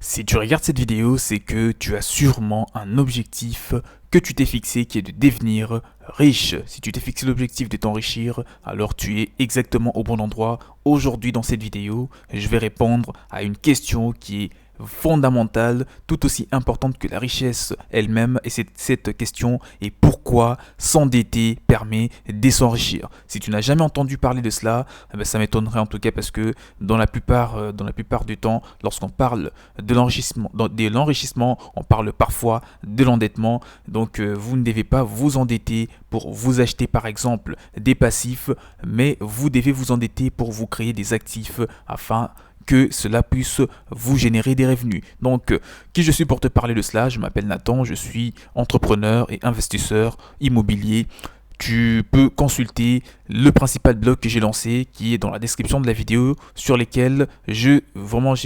Si tu regardes cette vidéo, c'est que tu as sûrement un objectif que tu t'es fixé qui est de devenir riche. Si tu t'es fixé l'objectif de t'enrichir, alors tu es exactement au bon endroit. Aujourd'hui dans cette vidéo, je vais répondre à une question qui est fondamentale, tout aussi importante que la richesse elle-même, et cette question est pourquoi s'endetter permet de s'enrichir. Si tu n'as jamais entendu parler de cela, ça m'étonnerait en tout cas parce que dans la plupart du temps, lorsqu'on parle de l'enrichissement, on parle parfois de l'endettement. Donc vous ne devez pas vous endetter pour vous acheter par exemple des passifs, mais vous devez vous endetter pour vous créer des actifs afin que cela puisse vous générer des revenus. Donc, qui je suis pour te parler de cela? Je m'appelle Nathan, je suis entrepreneur et investisseur immobilier. Tu peux consulter le principal blog que j'ai lancé qui est dans la description de la vidéo sur lesquels j'ai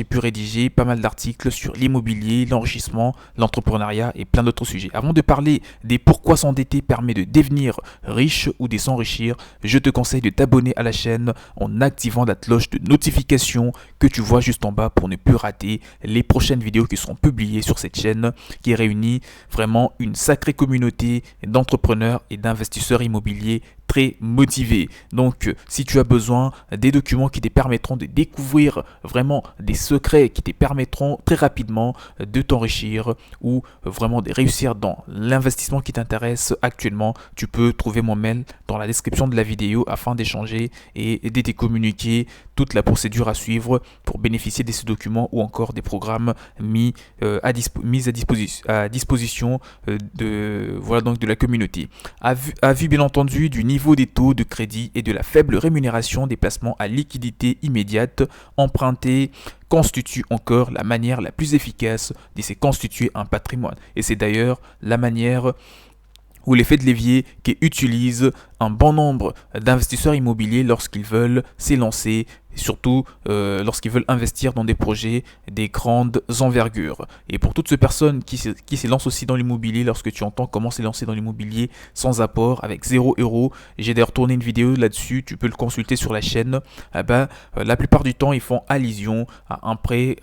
pu rédiger pas mal d'articles sur l'immobilier, l'enrichissement, l'entrepreneuriat et plein d'autres sujets. Avant de parler des pourquoi s'endetter permet de devenir riche ou de s'enrichir, je te conseille de t'abonner à la chaîne en activant la cloche de notification que tu vois juste en bas pour ne plus rater les prochaines vidéos qui seront publiées sur cette chaîne qui réunit vraiment une sacrée communauté d'entrepreneurs et d'investisseurs immobiliers très motivé. Donc, si tu as besoin des documents qui te permettront de découvrir vraiment des secrets qui te permettront très rapidement de t'enrichir ou vraiment de réussir dans l'investissement qui t'intéresse actuellement, tu peux trouver mon mail dans la description de la vidéo afin d'échanger et de te communiquer toute la procédure à suivre pour bénéficier de ces documents ou encore des programmes mis à disposition de la communauté. À vue bien entendu du niveau des taux de crédit et de la faible rémunération des placements à liquidité immédiate, emprunter constitue encore la manière la plus efficace de se constituer un patrimoine. Et c'est d'ailleurs la manière ou l'effet de levier qu'utilisent un bon nombre d'investisseurs immobiliers lorsqu'ils veulent s'élancer, surtout lorsqu'ils veulent investir dans des projets des grandes envergures. Et pour toutes ces personnes qui s'élancent aussi dans l'immobilier, lorsque tu entends comment s'élancer dans l'immobilier sans apport, avec 0 €, j'ai d'ailleurs tourné une vidéo là-dessus, tu peux le consulter sur la chaîne, la plupart du temps ils font allusion à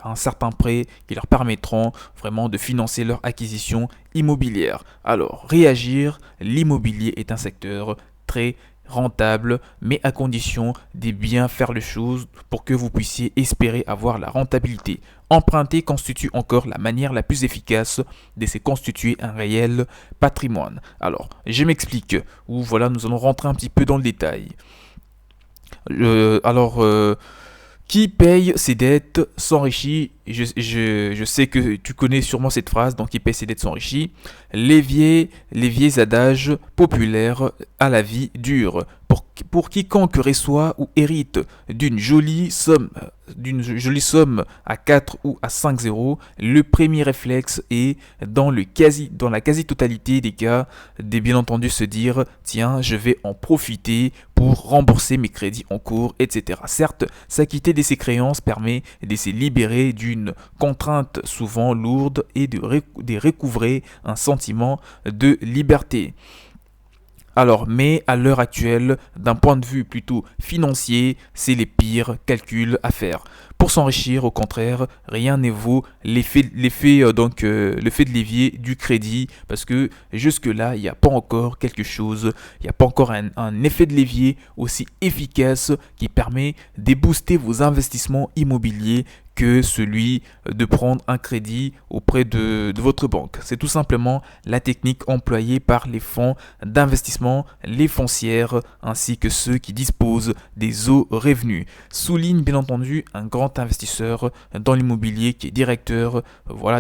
un certain prêt qui leur permettront vraiment de financer leur acquisition immobilière. Alors, réagir, l'immobilier est un secteur très rentable, mais à condition de bien faire les choses pour que vous puissiez espérer avoir la rentabilité. Emprunter constitue encore la manière la plus efficace de se constituer un réel patrimoine. Alors, je m'explique, ou voilà, nous allons rentrer un petit peu dans le détail. Qui paye ses dettes s'enrichit. Je sais que tu connais sûrement cette phrase, donc qui paye ses dettes s'enrichit. Les vieilles adages populaires à la vie dure. Pour quiconque reçoit ou hérite d'une jolie somme à 4 ou à 5 euros, le premier réflexe est, dans la quasi-totalité des cas, de bien entendu se dire « Tiens, je vais en profiter pour rembourser mes crédits en cours, etc. » Certes, s'acquitter de ces créances permet de se libérer d'une contrainte souvent lourde et de recouvrer un sentiment de liberté. Alors, mais à l'heure actuelle, d'un point de vue plutôt financier, c'est les pires calculs à faire. Pour s'enrichir, au contraire, rien ne vaut l'effet de levier du crédit, parce que jusque-là, il n'y a pas encore quelque chose, il n'y a pas encore un effet de levier aussi efficace qui permet de booster vos investissements immobiliers que celui de prendre un crédit auprès de votre banque. C'est tout simplement la technique employée par les fonds d'investissement, les foncières, ainsi que ceux qui disposent des hauts revenus. Souligne bien entendu un grand investisseur dans l'immobilier qui est directeur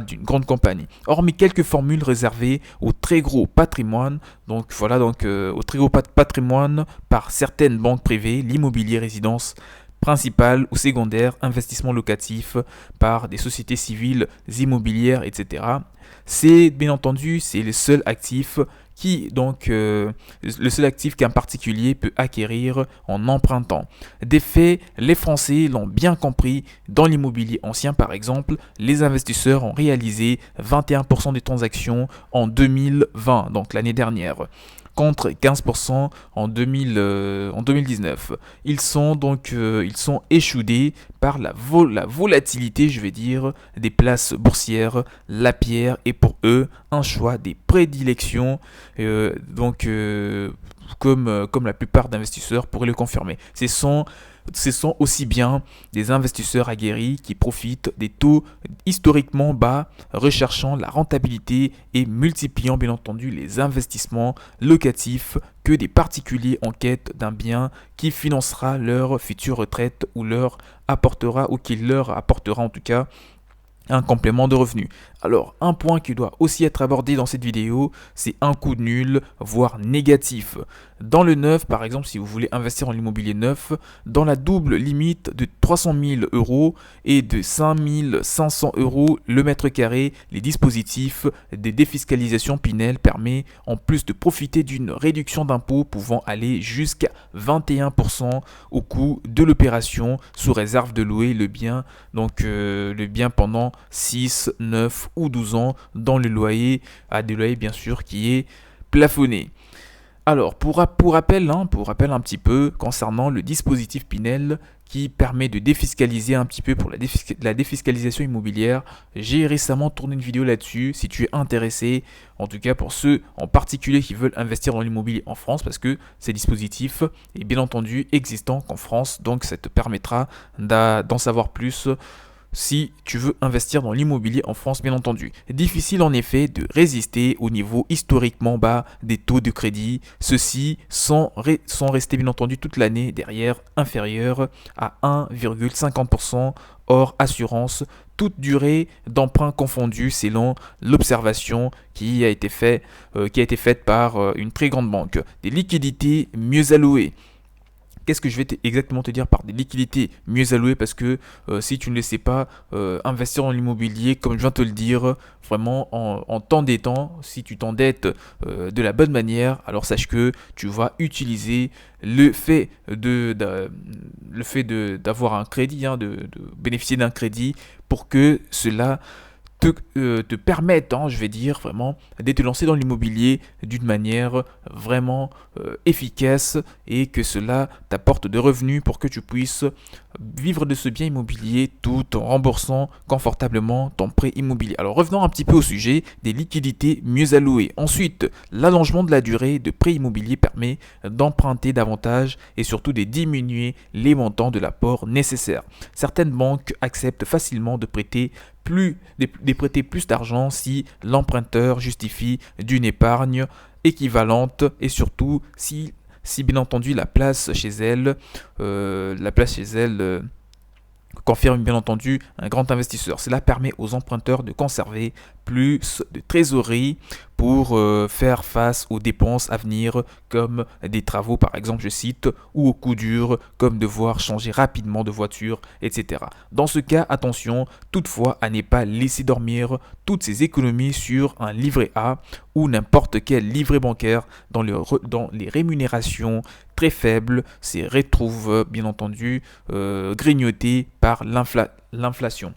d'une grande compagnie. Hormis quelques formules réservées au très gros patrimoine, au très gros patrimoine par certaines banques privées, l'immobilier résidence principal ou secondaire, investissement locatif par des sociétés civiles immobilières, etc. C'est le seul actif qu'un particulier peut acquérir en empruntant. Des faits, les Français l'ont bien compris. Dans l'immobilier ancien, par exemple, les investisseurs ont réalisé 21% des transactions en 2020, donc l'année dernière. contre 15% en 2019. Ils sont échoudés par la volatilité, je vais dire, des places boursières. La pierre est pour eux un choix des prédilections, comme la plupart d'investisseurs pourraient le confirmer. Ce sont aussi bien des investisseurs aguerris qui profitent des taux historiquement bas, recherchant la rentabilité et multipliant bien entendu les investissements locatifs, que des particuliers en quête d'un bien qui financera leur future retraite ou qui leur apportera en tout cas un complément de revenu. Alors, un point qui doit aussi être abordé dans cette vidéo, c'est un coût nul, voire négatif. Dans le neuf, par exemple, si vous voulez investir en immobilier neuf, dans la double limite de 300 000 euros et de 5 500 euros le mètre carré, les dispositifs de défiscalisation Pinel permet en plus de profiter d'une réduction d'impôt pouvant aller jusqu'à 21% au coût de l'opération, sous réserve de louer le bien, le bien pendant 6, 9 ou 12 ans dans le loyer, à des loyers bien sûr qui est plafonné. Alors, pour rappel un petit peu concernant le dispositif Pinel qui permet de défiscaliser un petit peu pour la défiscalisation immobilière, j'ai récemment tourné une vidéo là-dessus. Si tu es intéressé, en tout cas pour ceux en particulier qui veulent investir dans l'immobilier en France, parce que ces dispositifs est bien entendu existant qu'en France, donc ça te permettra d'en savoir plus si tu veux investir dans l'immobilier en France, bien entendu. Difficile en effet de résister au niveau historiquement bas des taux de crédit, ceux-ci sont restés bien entendu toute l'année derrière inférieurs à 1,50% hors assurance, toute durée d'emprunt confondue selon l'observation qui a été faite par une très grande banque. Des liquidités mieux allouées. Qu'est-ce que je vais exactement te dire par des liquidités mieux allouées? Parce que si tu ne le sais pas, investir dans l'immobilier, comme je viens de te le dire, vraiment en t'endettant, si tu t'endettes de la bonne manière, alors sache que tu vas utiliser le fait d'avoir un crédit, de bénéficier d'un crédit pour que cela te permettent, je vais dire vraiment, de te lancer dans l'immobilier d'une manière vraiment efficace et que cela t'apporte de revenus pour que tu puisses vivre de ce bien immobilier tout en remboursant confortablement ton prêt immobilier. Alors revenons un petit peu au sujet des liquidités mieux allouées. Ensuite, l'allongement de la durée de prêt immobilier permet d'emprunter davantage et surtout de diminuer les montants de l'apport nécessaire. Certaines banques acceptent facilement de prêter plus d'argent si l'emprunteur justifie d'une épargne équivalente et surtout si bien entendu la place chez elle confirme bien entendu un grand investisseur. Cela permet aux emprunteurs de conserver plus de trésorerie pour faire face aux dépenses à venir comme des travaux par exemple, je cite, ou aux coups durs comme devoir changer rapidement de voiture, etc. Dans ce cas, attention toutefois à ne pas laisser dormir toutes ces économies sur un livret A ou n'importe quel livret bancaire dans les rémunérations très faibles, se retrouvent bien entendu grignotés par l'inflation.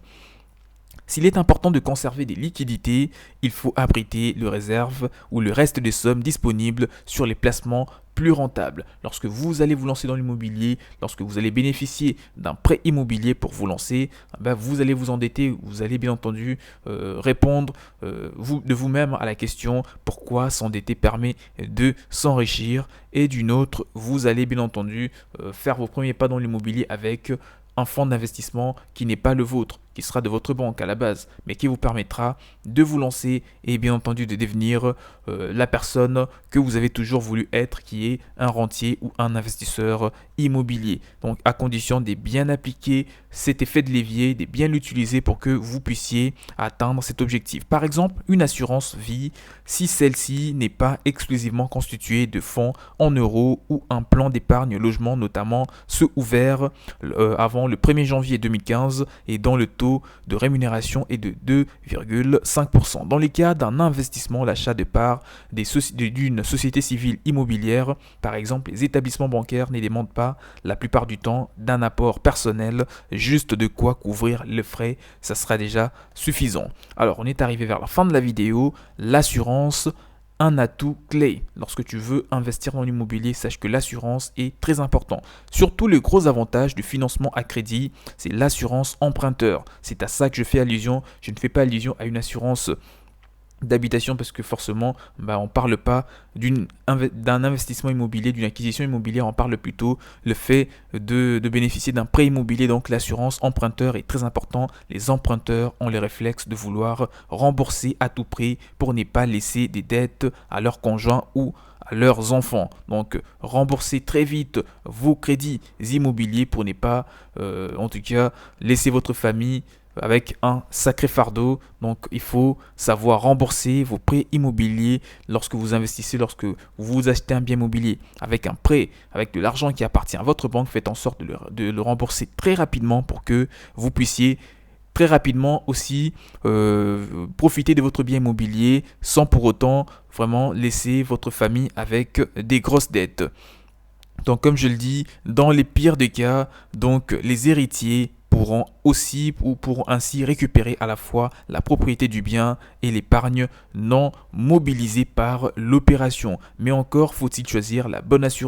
S'il est important de conserver des liquidités, il faut abriter le réserve ou le reste des sommes disponibles sur les placements plus rentables. Lorsque vous allez vous lancer dans l'immobilier, lorsque vous allez bénéficier d'un prêt immobilier pour vous lancer, vous allez vous endetter, vous allez bien entendu répondre de vous-même à la question pourquoi s'endetter permet de s'enrichir, et d'une autre, vous allez bien entendu faire vos premiers pas dans l'immobilier avec un fonds d'investissement qui n'est pas le vôtre, qui sera de votre banque à la base, mais qui vous permettra de vous lancer et bien entendu de devenir la personne que vous avez toujours voulu être, qui est un rentier ou un investisseur immobilier. Donc à condition de bien appliquer cet effet de levier, de bien l'utiliser pour que vous puissiez atteindre cet objectif. Par exemple, une assurance vie, si celle-ci n'est pas exclusivement constituée de fonds en euros ou un plan d'épargne logement, notamment ceux ouverts avant le 1er janvier 2015 et dont le taux de rémunération est de 2,5%. Dans les cas d'un investissement, l'achat de parts d'une société civile immobilière, par exemple les établissements bancaires, ne demandent pas la plupart du temps d'un apport personnel, juste de quoi couvrir les frais, ça sera déjà suffisant. Alors on est arrivé vers la fin de la vidéo. L'assurance un atout clé. Lorsque tu veux investir dans l'immobilier, sache que l'assurance est très important. Surtout le gros avantage du financement à crédit, c'est l'assurance emprunteur. C'est à ça que je fais allusion. Je ne fais pas allusion à une assurance d'habitation parce que forcément on ne parle pas d'un investissement immobilier, d'une acquisition immobilière, on parle plutôt le fait de bénéficier d'un prêt immobilier. Donc l'assurance emprunteur est très important. Les emprunteurs ont les réflexes de vouloir rembourser à tout prix pour ne pas laisser des dettes à leurs conjoints ou à leurs enfants. Donc remboursez très vite vos crédits immobiliers pour ne pas en tout cas laisser votre famille avec un sacré fardeau. Donc il faut savoir rembourser vos prêts immobiliers lorsque vous investissez, lorsque vous achetez un bien immobilier avec un prêt, avec de l'argent qui appartient à votre banque. Faites en sorte de le rembourser très rapidement pour que vous puissiez très rapidement aussi profiter de votre bien immobilier sans pour autant vraiment laisser votre famille avec des grosses dettes. Donc comme je le dis, dans les pires des cas, donc les héritiers pourront aussi ou pourront ainsi récupérer à la fois la propriété du bien et l'épargne non mobilisée par l'opération. Mais encore faut-il choisir la bonne assurance.